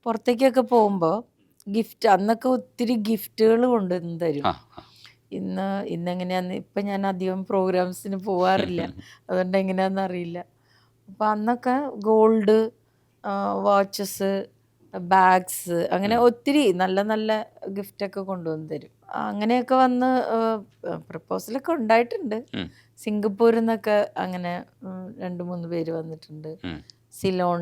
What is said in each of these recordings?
പുറത്തേക്കൊക്കെ പോകുമ്പോൾ ഗിഫ്റ്റ് അന്നൊക്കെ ഒത്തിരി ഗിഫ്റ്റുകൾ കൊണ്ടുവന്ന് തരും. ആ, ആ. ഇന്നെങ്ങനെയാന്ന് ഇപ്പം ഞാൻ അധികം പ്രോഗ്രാംസിന് പോവാറില്ല, അതുകൊണ്ട് എങ്ങനെയാണെന്ന് അറിയില്ല. അപ്പം അന്നൊക്കെ ഗോൾഡ് വാച്ചസ്, ബാഗ്സ്, അങ്ങനെ ഒത്തിരി നല്ല നല്ല ഗിഫ്റ്റൊക്കെ കൊണ്ടുവന്ന് തരും. അങ്ങനെയൊക്കെ വന്ന് പ്രപ്പോസലൊക്കെ ഉണ്ടായിട്ടുണ്ട്. ഉം, സിംഗപ്പൂരിൽ നിന്നൊക്കെ അങ്ങനെ 2-3 പേര് വന്നിട്ടുണ്ട്. ഉം. സിലോൺ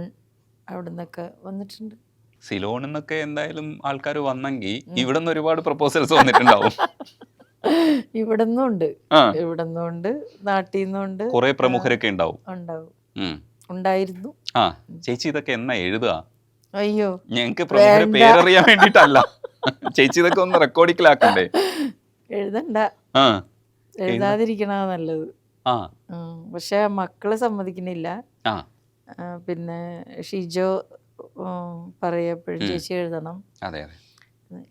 അവിടെ നിന്നൊക്കെ വന്നിട്ടുണ്ട്. സിലോണിൽ നിന്നൊക്കെ എന്തായാലും ആൾക്കാർ വന്നെങ്കിൽ ഇവിടെ നിന്ന് ഒരുപാട് പ്രപ്പോസൽസ് വന്നിട്ടുണ്ടാവും. ഇവിടെ നിന്നുണ്ട്, ആ, ഇവിടെ നിന്നുണ്ട്, നാട്ടിൽ നിന്നുണ്ട്, കുറെ പ്രമുഖരൊക്കെ ഉണ്ടാവും. ഉണ്ടാവും, ഉം. ഉണ്ടായിരുന്നു. ആ, ചേച്ചി ഇതൊക്കെ എന്നാ എഴുതുക? അയ്യോ ഞങ്ങക്ക് പ്രമുഖരെ വേണ്ട. പേരറിയാൻ വേണ്ടിട്ടല്ല, ചേച്ചി ഇതൊക്കെ ഒന്ന് റെക്കോർഡിക്കലാക്കണ്ടേ? എഴുതണ്ട, ആ, എഴുതാതിരിക്കണ നല്ലത്. ആ, പക്ഷെ മക്കള് സമ്മതിക്കണില്ല. ആ. പിന്നെ ഷിജോ പറയപ്പോഴും ഉം. ചേച്ചി എഴുതണം. അതെ അതെ,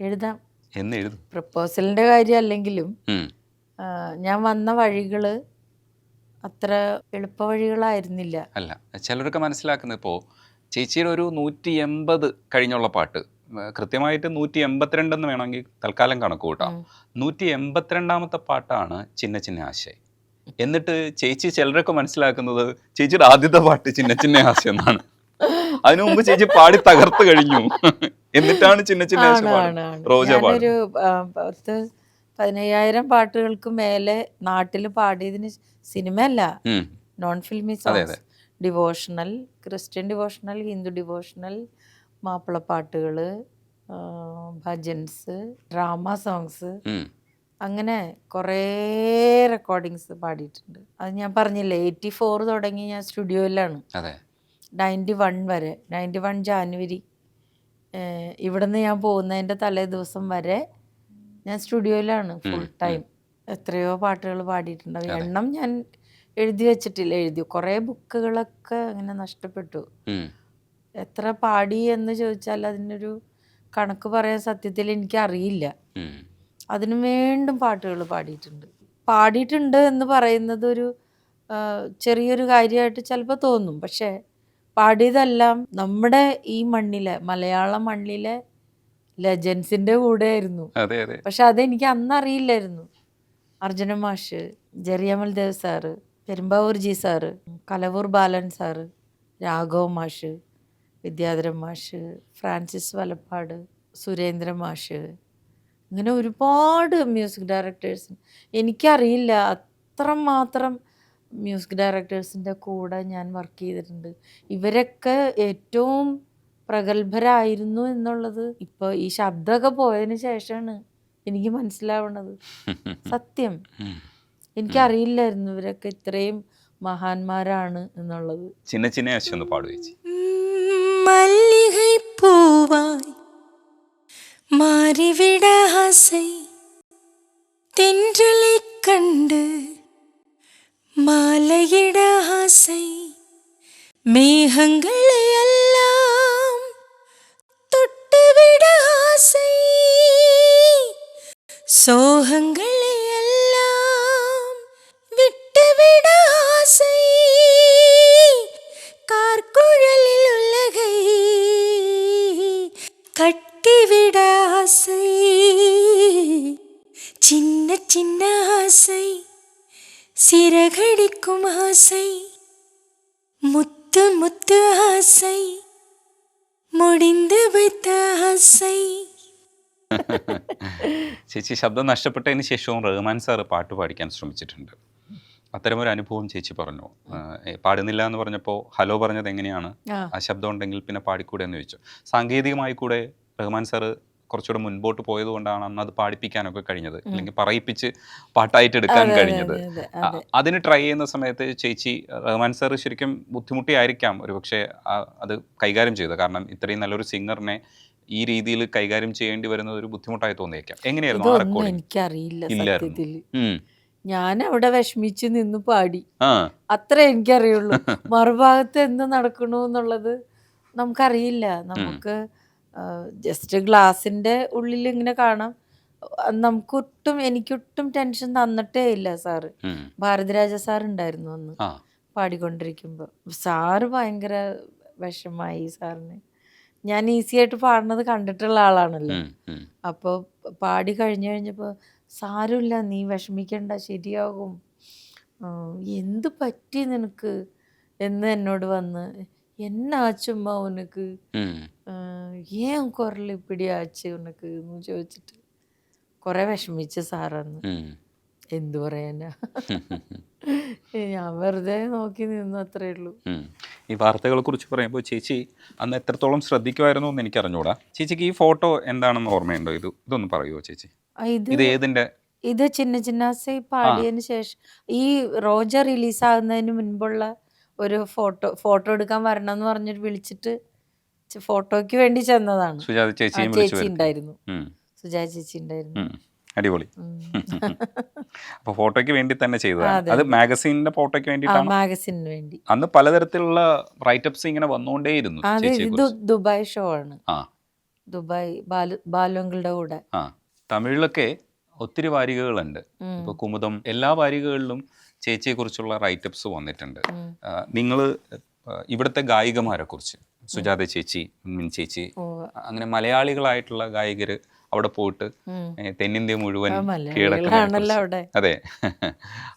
എഴുതാം, എന്ന് എഴുതും. പ്രപ്പോസലിന്റെ കാര്യം അല്ലെങ്കിലും ഉം. ഞാൻ വന്ന വഴികള് അത്ര എളുപ്പ വഴികളായിരുന്നില്ല. അല്ല, ചിലരൊക്കെ മനസ്സിലാക്കുന്നത് ഇപ്പോൾ ചേച്ചിയുടെ ഒരു 180 കഴിഞ്ഞുള്ള പാട്ട്, കൃത്യമായിട്ട് 182 എന്ന് വേണമെങ്കിൽ തൽക്കാലം കണക്ക് കൂട്ടാം. 182ാമത്തെ പാട്ടാണ് ചിന്ന ചിന്ന ആശയം. എന്നിട്ട് ചേച്ചി ചിലരൊക്കെ മനസ്സിലാക്കുന്നത് ചേച്ചിയുടെ ആദ്യത്തെ പാട്ട് ചിന്ന ചിന്ന ആശയം എന്നാണ്. അതിനു മുമ്പ് ചേച്ചി പാടി തകർത്ത് കഴിഞ്ഞു, എന്നിട്ടാണ് ചിന്ന ചിന്ന ആശയം റോജ പാടും. ഞാനൊരു 10,000 പാട്ടുകൾക്ക് മേലെ നാട്ടിൽ പാടിയതിന്, സിനിമയല്ല, non filmy songs, devotional, Christian devotional, Hindu devotional, മാപ്പിളപ്പാട്ടുകൾ, ഭജൻസ്, ഡ്രാമ സോങ്സ്, അങ്ങനെ കുറേ റെക്കോർഡിങ്സ് പാടിയിട്ടുണ്ട്. അത് ഞാൻ പറഞ്ഞില്ലേ, 84 തുടങ്ങി ഞാൻ സ്റ്റുഡിയോയിലാണ്. 91 വരെ, 91 ജാനുവരി ഇവിടുന്ന് ഞാൻ പോകുന്നതിൻ്റെ തലേ ദിവസം വരെ ഞാൻ സ്റ്റുഡിയോയിലാണ് ഫുൾ ടൈം. എത്രയോ പാട്ടുകൾ പാടിയിട്ടുണ്ടാവും, എണ്ണം ഞാൻ എഴുതി വെച്ചിട്ടില്ല. എഴുതി കുറേ ബുക്കുകളൊക്കെ അങ്ങനെ നഷ്ടപ്പെട്ടു. എത്ര പാടി എന്ന് ചോദിച്ചാൽ അതിനൊരു കണക്ക് പറയാൻ സത്യത്തിൽ എനിക്കറിയില്ല. അതിനു വീണ്ടും പാട്ടുകൾ പാടിയിട്ടുണ്ട് എന്ന് പറയുന്നത് ഒരു ചെറിയൊരു കാര്യമായിട്ട് ചിലപ്പോൾ തോന്നും. പക്ഷേ പാടിയതെല്ലാം നമ്മുടെ ഈ മണ്ണിലെ, മലയാള മണ്ണിലെ ലെജൻസിൻ്റെ കൂടെ ആയിരുന്നു. പക്ഷെ അതെനിക്ക് അന്നറിയില്ലായിരുന്നു. അർജുന മാഷ്, ജെറിയമൽ Dev sir, Perumbavoor G sir, Kalavoor ബാലൻ സാറ്, രാഘവ് മാഷ്, വിദ്യാധരൻ മാഷ്, ഫ്രാൻസിസ് വലപ്പാട്, സുരേന്ദ്ര മാഷ്, അങ്ങനെ ഒരുപാട് മ്യൂസിക് ഡയറക്ടേഴ്സ്. എനിക്കറിയില്ല അത്രമാത്രം മ്യൂസിക് ഡയറക്ടേഴ്സിൻ്റെ കൂടെ ഞാൻ വർക്ക് ചെയ്തിട്ടുണ്ട്. ഇവരൊക്കെ ഏറ്റവും പ്രഗത്ഭരായിരുന്നു എന്നുള്ളത് ഇപ്പോൾ ഈ ശബ്ദമൊക്കെ പോയതിന് ശേഷമാണ് എനിക്ക് മനസ്സിലാവുന്നത്. സത്യം, എനിക്കറിയില്ലായിരുന്നു ഇവരൊക്കെ ഇത്രയും മഹാന്മാരാണ് എന്നുള്ളത്. ചിന്ന ചിന്ന ആശയം ഒന്ന് പാടുക ചേച്ചി. മല്ലികை பூவாய் மாறிவிட ஆசை, தென்றலை கண்டு மாலையிட ஆசை, மேகங்களை எல்லாம் தொட்டுவிட ஆசை, சோகங்களை எல்லாம் விட்டுவிட ஆசை, கார்குழலில் உலகை கட்டிவிட ஆசை, சின்ன சின்ன ஆசை, சிறகடிக்கும் ஆசை, முத்து முத்து ஆசை, முடிந்து வைத்த ஆசை. ചേച്ചി ശബ്ദം നഷ്ടപ്പെട്ടതിന് ശേഷവും റഹ്മാൻ സാറ് പാട്ട് പാടിക്കാൻ ശ്രമിച്ചിട്ടുണ്ട്. അത്തരമൊരു അനുഭവം ചേച്ചി പറഞ്ഞു. പാടുന്നില്ല എന്ന് പറഞ്ഞപ്പോൾ ഹലോ പറഞ്ഞത് എങ്ങനെയാണ്, ആ ശബ്ദം ഉണ്ടെങ്കിൽ പിന്നെ പാടിക്കൂടെ എന്ന് ചോദിച്ചു. സാങ്കേതികമായി കൂടെ റഹ്മാൻ സാറ് കുറച്ചുകൂടെ മുൻപോട്ട് പോയത് കൊണ്ടാണ് അന്ന് അത് പാടിപ്പിക്കാനൊക്കെ കഴിഞ്ഞത്, അല്ലെങ്കിൽ പറയിപ്പിച്ച് പാട്ടായിട്ട് എടുക്കാൻ കഴിഞ്ഞത്. അതിന് ട്രൈ ചെയ്യുന്ന സമയത്ത് ചേച്ചി, റഹ്മാൻ സാറ് ശരിക്കും ബുദ്ധിമുട്ടിയായിരിക്കാം ഒരു പക്ഷേ അത് കൈകാര്യം ചെയ്തത്. കാരണം ഇത്രയും നല്ലൊരു സിംഗറിനെ ഈ രീതിയിൽ കൈകാര്യം ചെയ്യേണ്ടി വരുന്നത് ഒരു ബുദ്ധിമുട്ടായി തോന്നിയേക്കാം. എങ്ങനെയായിരുന്നു ആ റെക്കോർഡിംഗ്? എനിക്കറിയില്ല സത്യത്തിൽ. ഞാൻ അവിടെ വിഷമിച്ച് നിന്ന് പാടി, അത്ര എനിക്കറിയുള്ളൂ. മറുഭാഗത്ത് എന്ത് നടക്കണു എന്നുള്ളത് നമുക്കറിയില്ല. നമുക്ക് ജസ്റ്റ് ഗ്ലാസിൻ്റെ ഉള്ളിൽ ഇങ്ങനെ കാണാം. എനിക്കൊട്ടും ടെൻഷൻ തന്നിട്ടേ ഇല്ല സാറ്. ഭാരതിരാജ സാർ ഉണ്ടായിരുന്നു അന്ന് പാടിക്കൊണ്ടിരിക്കുമ്പോൾ. സാറ് ഭയങ്കര വിഷമായി സാറിന്. ഞാൻ ഈസി ആയിട്ട് പാടുന്നത് കണ്ടിട്ടുള്ള ആളാണല്ലോ. ഉം, ഉം, അപ്പോൾ പാടി കഴിഞ്ഞപ്പോൾ സാരമില്ല, നീ വിഷമിക്കണ്ട, ശരിയാകും, ആ, എന്ത് പറ്റി നിനക്ക് എന്ന് എന്നോട് വന്ന് എന്നാച്ചുമ്മ ഉനക്ക്, ഉം, ഏൻ കുരൽ ഇപ്പിടി ആച്ച് ഉനക്ക് എന്ന് ചോദിച്ചിട്ട് കുറെ വിഷമിച്ച് സാറന്ന്. ഉം. എന്തു പറയാനാ, ഞാൻ വെറുതെ നോക്കി നിന്നു, അത്രേ ഉള്ളൂ. ഉം. ഈ വാർത്തകളെ കുറിച്ച് പറയുമ്പോൾ ചേച്ചി അന്ന് എത്രത്തോളം ശ്രദ്ധിക്കുമായിരുന്നു എന്ന് എനിക്ക് അറിഞ്ഞൂടാ. ചേച്ചിക്ക് ഈ ഫോട്ടോ എന്താണെന്ന് ഓർമ്മയുണ്ടോ? ഇതൊന്ന് പറയുമോ ചേച്ചി? ഇത് ഇത് ഏതിന്റെ? ഇത് ചിന്ന ചിന്നാസെ പാടിയതിന് ശേഷം ഈ റോജ റിലീസാകുന്നതിന് മുൻപുള്ള ഒരു ഫോട്ടോ എടുക്കാൻ വരണം എന്ന് പറഞ്ഞിട്ട് വിളിച്ചിട്ട് ഫോട്ടോയ്ക്ക് വേണ്ടി ചെന്നതാണ്. സുജാത ചേച്ചിയും വിളിച്ചു ചേച്ചി വരുത്തി. ഉണ്ടായിരുന്നു, ഉം, സുജാത ചേച്ചി ഉണ്ടായിരുന്നു. ഉം. അടിപൊളി. ഉം. അപ്പൊ ഫോട്ടോയ്ക്ക് വേണ്ടി തന്നെ ചെയ്തതാണ്. അതെ, അത് മാഗസീനിന്റെ ഫോട്ടോയ്ക്ക് ആ വേണ്ടിയിട്ടാണ്. മാഗസിന് വേണ്ടി. അന്ന് പലതരത്തിലുള്ള റൈറ്റപ്സ് ഇങ്ങനെ വന്നുകൊണ്ടേയിരുന്നു അതെ, ചേച്ചിയെ ഇത് കുറിച്ച്. ദുബായ് ഷോ ആണ്. ആ ദുബായ് ബാലുങ്കളുടെ കൂടെ. ആ തമിഴിലൊക്കെ ഒത്തിരി വാരികകളുണ്ട്. ഉം. ഇപ്പോൾ കുമുദം എല്ലാ വാരികകളിലും ചേച്ചിയെക്കുറിച്ചുള്ള റൈറ്റപ്സ് വന്നിട്ടുണ്ട്. ഉം. നിങ്ങൾ ഇവിടുത്തെ ഗായികമാരെ കുറിച്ച്, സുജാത ചേച്ചി, മിൻ ചേച്ചി, ഓ, അങ്ങനെ മലയാളികളായിട്ടുള്ള ഗായകർ അവിടെ പോയിട്ട് ഉം. തെന്നിന്ത്യ മുഴുവൻ മലയാളികളാണല്ലോ അവിടെ. അതെ,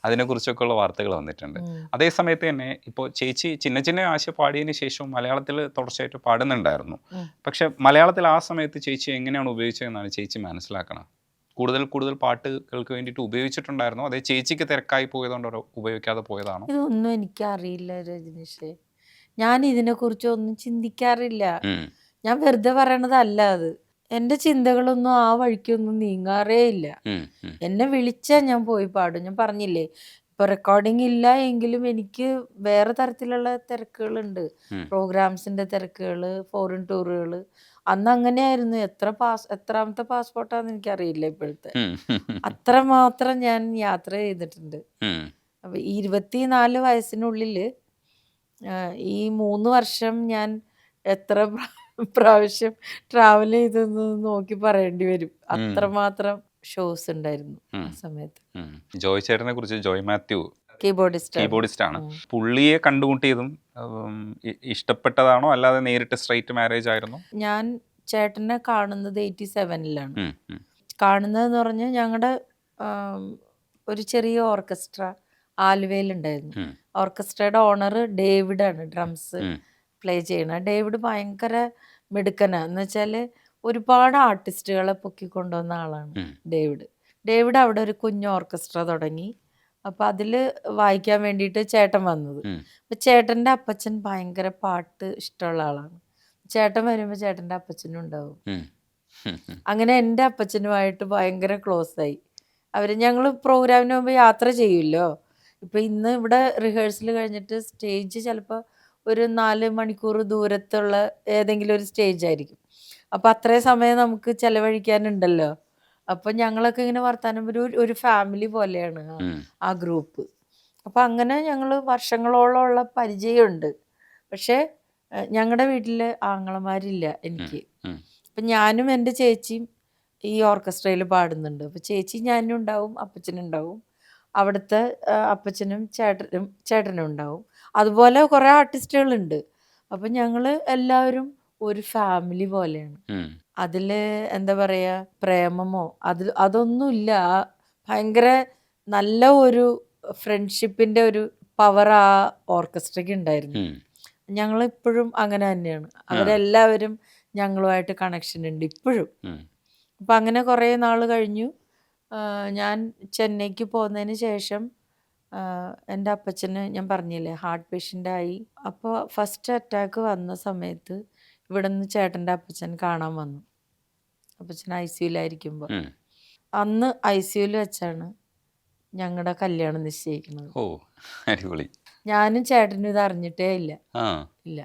അതിനെക്കുറിച്ചൊക്കെ ഉള്ള വാർത്തകൾ വന്നിട്ടുണ്ട്. ഉം. അതേ സമയത്ത് തന്നെ ഇപ്പോൾ ചേച്ചി ചിന്ന ചിന്ന ആശ പാടിയതിന് ശേഷം മലയാളത്തിൽ തുടർച്ചയായിട്ട് പാടുന്നുണ്ടായിരുന്നു. ഉം. പക്ഷെ മലയാളത്തിൽ ആ സമയത്ത് ചേച്ചി എങ്ങനെയാണ് ഉപയോഗിച്ചതെന്നാണ് ചേച്ചി മനസ്സിലാക്കണം. കൂടുതൽ പാട്ടുകൾക്ക് വേണ്ടിയിട്ട് ഉപയോഗിച്ചിട്ടുണ്ടായിരുന്നോ? അതേ ചേച്ചിക്ക് തിരക്കായി പോയതുകൊണ്ട് ഉപയോഗിക്കാതെ പോയതാണോ? ഇതൊന്നും എനിക്കറിയില്ല രജനീഷേ, ഞാൻ ഇതിനെക്കുറിച്ച് ഒന്നും ചിന്തിക്കാറില്ല. ഉം, ഞാൻ വെറുതെ പറയണതല്ല അത്. എൻ്റെ ചിന്തകളൊന്നും ആ വഴിക്കൊന്നും നീങ്ങാറേ ഇല്ല. ഉം, ഉം, എന്നെ വിളിച്ചാൽ ഞാൻ പോയി പാടും. ഞാൻ പറഞ്ഞില്ലേ, ഇപ്പോൾ റെക്കോർഡിംഗ് ഇല്ല എങ്കിലും എനിക്ക് വേറെ തരത്തിലുള്ള തിരക്കുകളുണ്ട്. ഉം. പ്രോഗ്രാംസിൻ്റെ തിരക്കുകൾ, ഫോറിൻ ടൂറുകൾ. അന്ന് അങ്ങനെയായിരുന്നു. എത്രാമത്തെ പാസ്പോർട്ടാന്ന് എനിക്കറിയില്ല ഇപ്പോഴത്തെ. ഉം, ഉം, അത്രമാത്രം ഞാൻ യാത്ര ചെയ്തിട്ടുണ്ട്. ഉം, അപ്പോൾ 24 വയസ്സിനുള്ളിൽ ഈ 3 വർഷം ഞാൻ എത്ര പ്രാവശ്യം ട്രാവൽ ചെയ്തെന്ന് നോക്കി പറയേണ്ടി വരും. അത്രമാത്രം ഷോസ് ഉണ്ടായിരുന്നു ആ സമയത്ത്. ഉം. ജോയ് ചേട്ടനെ കുറിച്ച്, ജോയ് മാത്യു കീബോർഡിസ്റ്റ് ആണ്. പുള്ളിയെ കണ്ടുമുട്ടിയതും ഇഷ്ടപ്പെട്ടതാണോ, അല്ലാതെ നേരിട്ട് സ്ട്രൈറ്റ് മാരേജ് ആയിരുന്നോ? ഞാൻ ചേട്ടനെ കാണുന്നത് 87-ലാണ്. ഉം, ഉം, കാണുന്നതെന്ന് പറഞ്ഞാൽ ഞങ്ങളുടെ ഒരു ചെറിയ ഓർക്കസ്ട്ര ആലുവയിലുണ്ടായിരുന്നു. ഉം, ഓർക്കസ്ട്രയുടെ ഓണർ ഡേവിഡാണ് ഡ്രംസ് ഉം, പ്ലേ ചെയ്യണത്. ഡേവിഡ് ഭയങ്കര മിടുക്കനാണ്. എന്ന് വെച്ചാൽ ഒരുപാട് ആർട്ടിസ്റ്റുകളെ പൊക്കിക്കൊണ്ടുവന്ന ആളാണ് ഉം. ഡേവിഡ് അവിടെ ഒരു കുഞ്ഞ് ഓർക്കസ്ട്ര തുടങ്ങി. അപ്പം അതിൽ വായിക്കാൻ വേണ്ടിയിട്ട് ചേട്ടൻ വന്നത്. ഉം. അപ്പം ചേട്ടൻ്റെ അപ്പച്ചൻ ഭയങ്കര പാട്ട് ഇഷ്ടമുള്ള ആളാണ്. ചേട്ടൻ വരുമ്പോൾ ചേട്ടൻ്റെ അപ്പച്ചനും ഉണ്ടാവും. ഉം, ഉം, ഉം. അങ്ങനെ എൻ്റെ അപ്പച്ചനുമായിട്ട് ഭയങ്കര ക്ലോസ് ആയി. ഞങ്ങൾ പ്രോഗ്രാമിന് മുമ്പ് യാത്ര ചെയ്യുമല്ലോ. ഇപ്പം ഇന്ന് ഇവിടെ റിഹേഴ്സൽ കഴിഞ്ഞിട്ട് സ്റ്റേജ് ചിലപ്പോൾ ഒരു 4 മണിക്കൂർ ദൂരത്തുള്ള ഏതെങ്കിലും ഒരു സ്റ്റേജ് ആയിരിക്കും. അപ്പം അത്രയും സമയം നമുക്ക് ചിലവഴിക്കാനുണ്ടല്ലോ. അപ്പം ഞങ്ങളൊക്കെ ഇങ്ങനെ വർത്താനം ഒരു ഫാമിലി പോലെയാണ് ആ ഗ്രൂപ്പ്. അപ്പം അങ്ങനെ ഞങ്ങൾ വർഷങ്ങളോളമുള്ള പരിചയമുണ്ട്. പക്ഷേ ഞങ്ങളുടെ വീട്ടിൽ ആങ്ങളമാരില്ല എനിക്ക്. അപ്പം ഞാനും എൻ്റെ ചേച്ചിയും ഈ ഓർക്കസ്ട്രയിൽ പാടുന്നുണ്ട്. അപ്പോൾ ചേച്ചി ഞാനും ഉണ്ടാവും, അപ്പച്ചനുണ്ടാവും. അവിടുത്തെ അപ്പച്ചനും ചേട്ടനും ഉണ്ടാവും. അതുപോലെ കുറേ ആർട്ടിസ്റ്റുകളുണ്ട്. അപ്പം ഞങ്ങൾ എല്ലാവരും ഒരു ഫാമിലി പോലെയാണ്. അതിൽ എന്താ പറയുക, പ്രേമമോ അതൊന്നുമില്ല. ഭയങ്കര നല്ല ഒരു ഫ്രണ്ട്ഷിപ്പിൻ്റെ ഒരു പവർ ആ ഓർക്കസ്ട്രയ്ക്ക് ഉണ്ടായിരുന്നു. ഞങ്ങളിപ്പോഴും അങ്ങനെ തന്നെയാണ്. അവരെല്ലാവരും ഞങ്ങളുമായിട്ട് കണക്ഷൻ ഉണ്ട് ഇപ്പോഴും. അപ്പം അങ്ങനെ കുറേ നാൾ കഴിഞ്ഞു. ഞാൻ ചെന്നൈക്ക് പോകുന്നതിന് ശേഷം എൻ്റെ അപ്പച്ചന് ഞാൻ പറഞ്ഞില്ലേ ഹാർട്ട് പേഷ്യൻ്റായി. അപ്പോൾ ഫസ്റ്റ് അറ്റാക്ക് വന്ന സമയത്ത് ഇവിടെ നിന്ന് ചേട്ടൻ്റെ അപ്പച്ചൻ കാണാൻ വന്നു. അപ്പച്ചൻ ICUലായിരിക്കുമ്പോൾ അന്ന് ICUയിൽ വെച്ചാണ് ഞങ്ങളുടെ കല്യാണം നിശ്ചയിക്കുന്നത്. ഓ, അടിപൊളി. ഞാനും ചേട്ടനും ഇത് അറിഞ്ഞിട്ടേ ഇല്ല.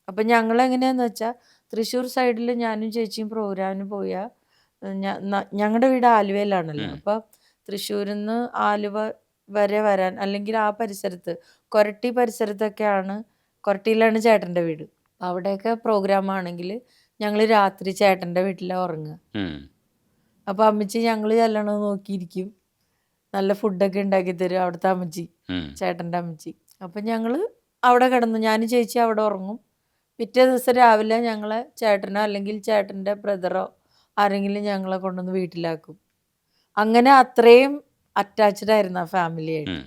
അപ്പം ഞങ്ങൾ എങ്ങനെയാന്ന് വെച്ചാൽ തൃശ്ശൂർ സൈഡിൽ ഞാനും ചേച്ചിയും പ്രോഗ്രാമിന് പോയാൽ ഞങ്ങളുടെ വീട് ആലുവയിലാണല്ലോ. അപ്പം തൃശ്ശൂരിൽ നിന്ന് ആലുവ വരെ വരാൻ, അല്ലെങ്കിൽ ആ പരിസരത്ത് കൊരട്ടി പരിസരത്തൊക്കെയാണ്, കൊരട്ടിയിലാണ് ചേട്ടൻ്റെ വീട്. അവിടെയൊക്കെ പ്രോഗ്രാം ആണെങ്കിൽ ഞങ്ങൾ രാത്രി ചേട്ടൻ്റെ വീട്ടിലാണ് ഉറങ്ങുക. അപ്പോൾ അമ്മച്ചി ഞങ്ങൾ ചെല്ലണമെന്ന് നോക്കിയിരിക്കും. നല്ല ഫുഡൊക്കെ ഉണ്ടാക്കി തരും അവിടുത്തെ അമ്മച്ചി, ചേട്ടൻ്റെ അമ്മച്ചി. അപ്പം ഞങ്ങൾ അവിടെ കിടന്നു, ഞാനും ചേച്ചി അവിടെ ഉറങ്ങും. പിറ്റേ ദിവസം രാവിലെ ഞങ്ങളെ ചേട്ടനോ അല്ലെങ്കിൽ ചേട്ടൻ്റെ ബ്രദറോ ആരെങ്കിലും ഞങ്ങളെ കൊണ്ടുവന്ന് വീട്ടിലാക്കും. അങ്ങനെ അത്രയും അറ്റാച്ച്ഡ് ആയിരുന്നു ആ ഫാമിലിയായിട്ട്.